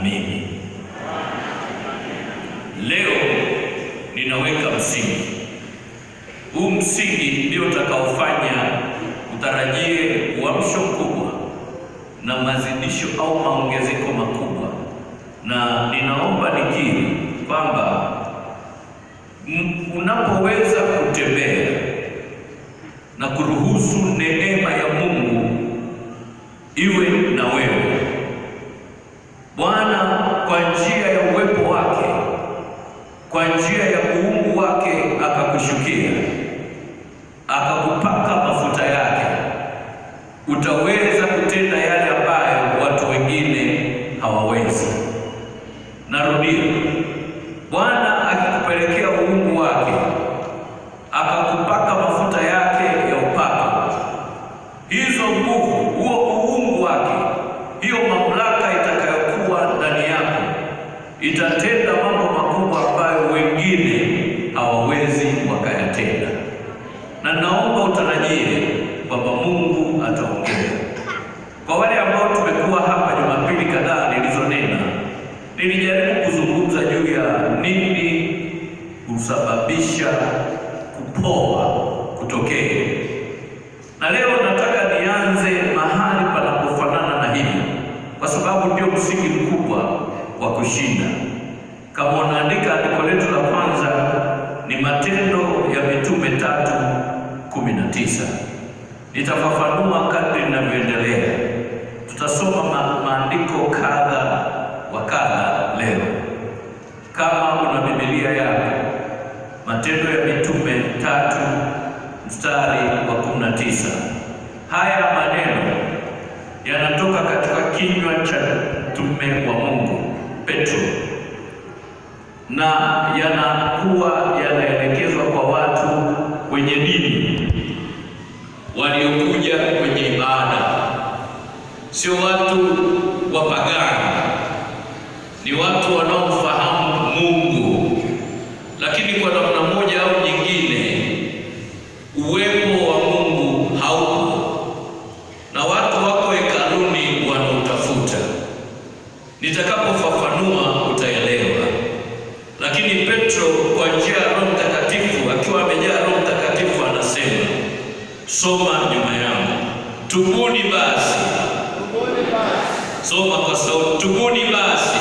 mimi. Leo ninaweka msingi. Huu msingi ndio utakaofanya utarajie uamsho mkubwa na mazidisho au maongezeko makubwa, na ninaomba nikiri kwamba unapoweza kutembea na kuruhusu neema ya Mungu iwe na wewe, Bwana kwa njia ya uwepo wake, kwa njia ya uungu wake akakushukia, akakupaka mafuta yake, utaweza kutenda yale ambayo watu wengine hawawezi. Narudia, Bwana akikupelekea uungu wake, akakupaka mafuta yake ya upako, hizo nguvu, huo uungu wake, hiyo mamlaka itakayokuwa ndani yako itatenda mambo makubwa ambayo wengine hawawezi wakayatenda. Na naomba utarajie kwamba Mungu ataongea. Kwa wale ambao tumekuwa hapa Jumapili kadhaa nilizonena, nilijaribu kuzungumza juu ya nini husababisha kupoa kutokea. Na leo nataka nianze mahali panapofanana na hivi, kwa sababu ndio msingi mkubwa wa kushinda. Kama unaandika andiko letu la kwanza ni Matendo ya Mitume 3:19. Nitafafanua kadri ninavyoendelea. Tutasoma maandiko kadha wa kadha leo. Kama una Biblia yako, Matendo ya Mitume 3:19. Haya maneno yanatoka katika kinywa cha mtume wa Mungu Petro, na yanakuwa yanaelekezwa kwa watu wenye dini waliokuja kwenye ibada, sio watu wapagani, ni watu wanaofahamu Mungu, lakini kwa namna moja au nyingine uwepo wa Mungu haupo, na watu wako hekaluni wanautafuta. Nitakapofafanua utaelewa. Lakini Petro kwa njia ya Roho Mtakatifu, akiwa amejaa Roho Mtakatifu, anasema, soma nyuma yangu, tubuni basi. Soma kwa sauti, tubuni basi.